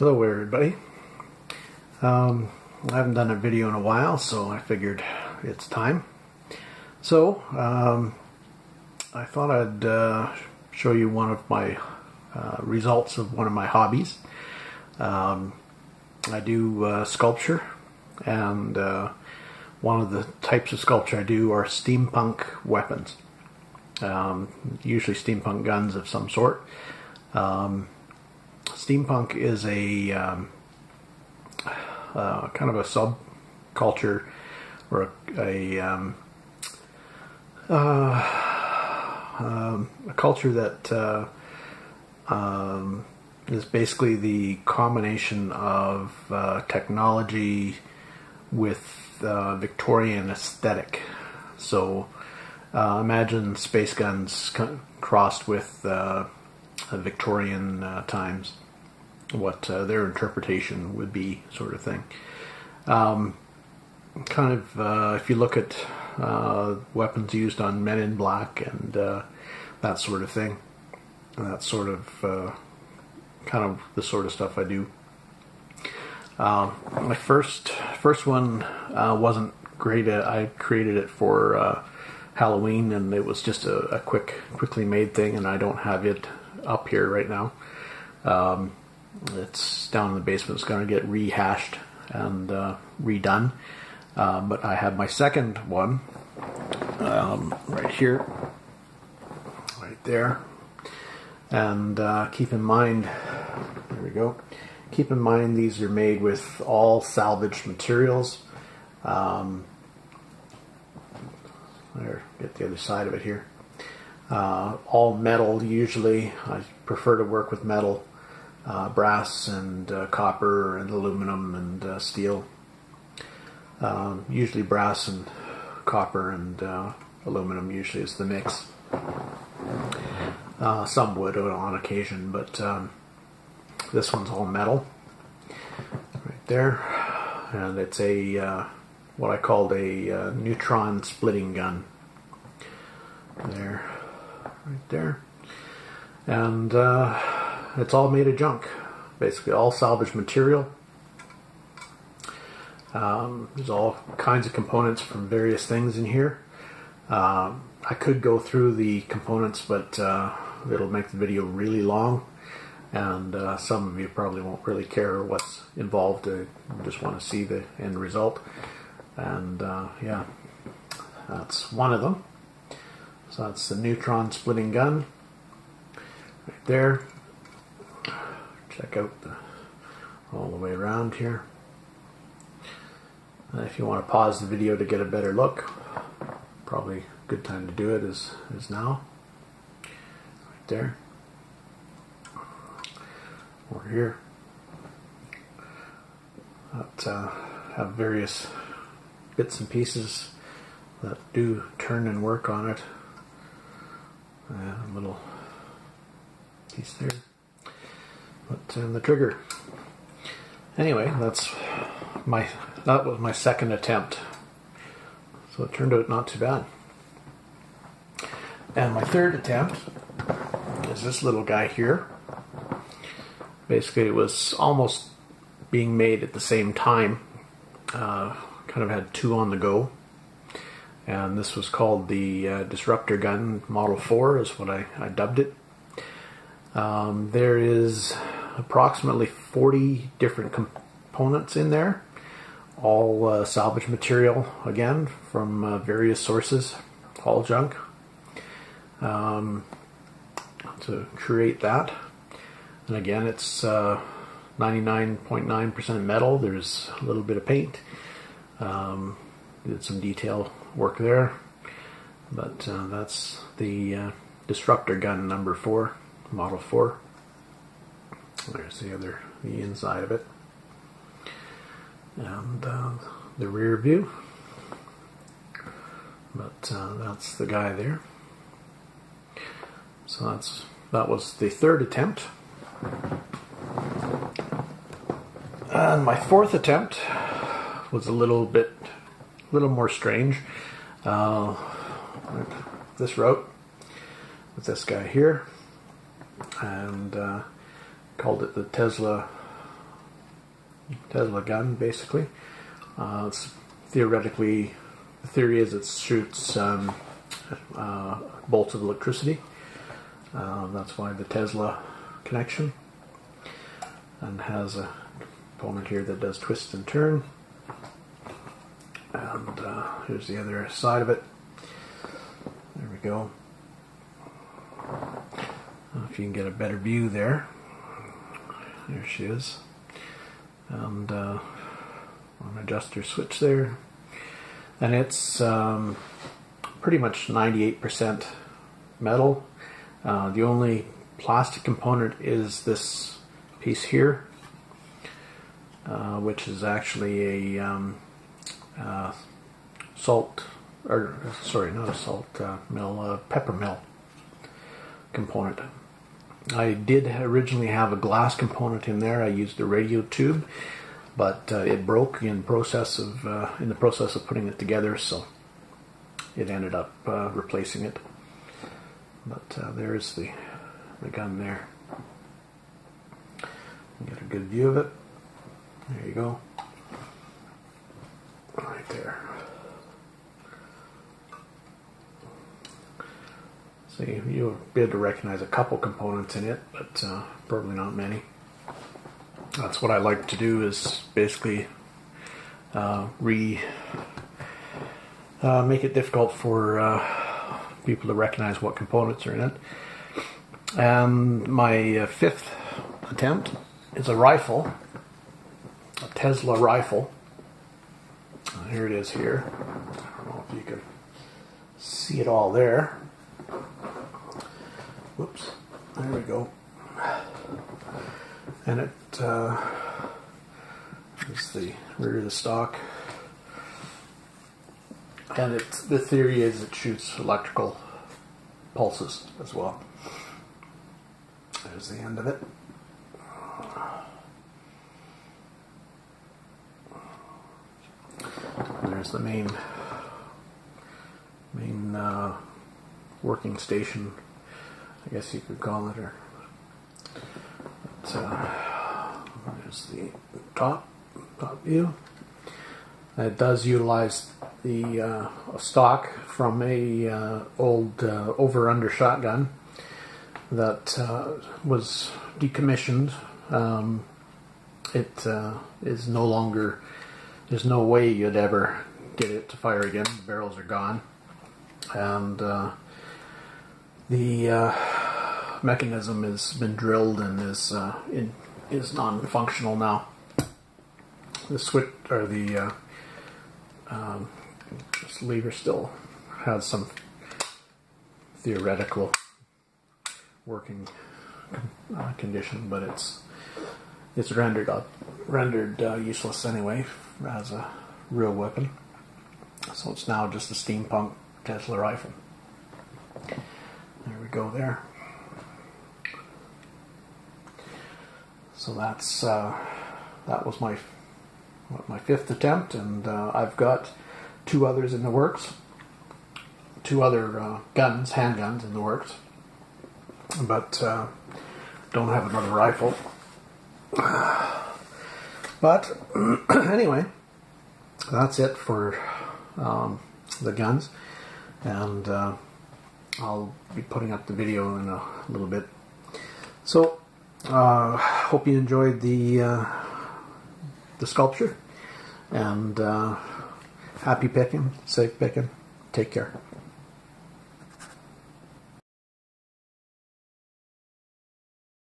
Hello everybody. I haven't done a video in a while, so I figured it's time. So I thought I'd show you one of my results of one of my hobbies. I do sculpture, and one of the types of sculpture I do are steampunk weapons. Usually steampunk guns of some sort. Steampunk is a kind of a subculture or a culture that is basically the combination of technology with Victorian aesthetic. So imagine space guns crossed with Victorian times, what their interpretation would be, sort of thing. If you look at weapons used on Men in Black and that sort of thing, that's sort of kind of the sort of stuff I do. My first one wasn't great. I created it for Halloween, and it was just a quickly made thing, and I don't have it up here right now. It's down in the basement. It's going to get rehashed and redone. But I have my second one right here, right there. And keep in mind, there we go. Keep in mind these are made with all salvaged materials. There, get the other side of it here. All metal usually. I prefer to work with metal. Brass and copper and aluminum and steel. Usually brass and copper and aluminum usually is the mix. Some wood on occasion, but this one's all metal. Right there. And it's a what I called a neutron splitting gun. There. Right there. And it's all made of junk, basically all salvaged material. There's all kinds of components from various things in here. I could go through the components, but it'll make the video really long, and some of you probably won't really care what's involved. You just want to see the end result. And yeah, that's one of them. So that's the neutron splitting gun right there. Check out all the way around here. If you want to pause the video to get a better look, probably a good time to do it is now. Right there. Or here. That have various bits and pieces that do turn and work on it. A little piece there. But the trigger. Anyway, that was my second attempt. So it turned out not too bad. And my third attempt is this little guy here. Basically, it was almost being made at the same time. Kind of had two on the go. And this was called the Disruptor Gun Model 4 is what I dubbed it. There is approximately 40 different components in there, all salvage material, again, from various sources, all junk, to create that. And again, it's 99.9% metal. There's a little bit of paint. Did some detail work there, but that's the Disruptor Gun number 4, Model 4. There's the inside of it, and the rear view. But that's the guy there. So that was the third attempt, and my fourth attempt was a little more strange. This route with this guy here, and called it the Tesla Tesla gun, basically. It's theoretically, the theory is it shoots bolts of electricity. That's why the Tesla connection. And has a component here that does twist and turn. And here's the other side of it. There we go. If you can get a better view there. There she is. And on adjuster switch there. And it's pretty much 98% metal. The only plastic component is this piece here, which is actually a salt, or sorry, not a salt mill, pepper mill component. I did originally have a glass component in there. I used a radio tube, but it broke in the process of putting it together, so it ended up replacing it. But there's the gun there. Get a good view of it. There you go. Right there. See, you'll be able to recognize a couple components in it, but probably not many. That's what I like to do, is basically make it difficult for people to recognize what components are in it. And my fifth attempt is a rifle, a Tesla rifle. Here it is here. I don't know if you can see it all there. Whoops. There we go. And it is the rear of the stock. And the theory is it shoots electrical pulses as well. There's the end of it. There's the main working station, I guess you could call it. Or there's the top view. It does utilize the stock from a old over-under shotgun that was decommissioned. It is no longer. There's no way you'd ever get it to fire again. The barrels are gone, and the mechanism has been drilled and is non-functional now. The switch, or the this lever, still has some theoretical working condition, but it's rendered useless anyway as a real weapon. So it's now just a steampunk Tesla rifle. There we go there. So that's that was my fifth attempt, and I've got two others in the works. Two other handguns in the works, but don't have another rifle. But anyway, that's it for the guns, and I'll be putting up the video in a little bit. So hope you enjoyed the sculpture, and happy picking, safe picking. Take care.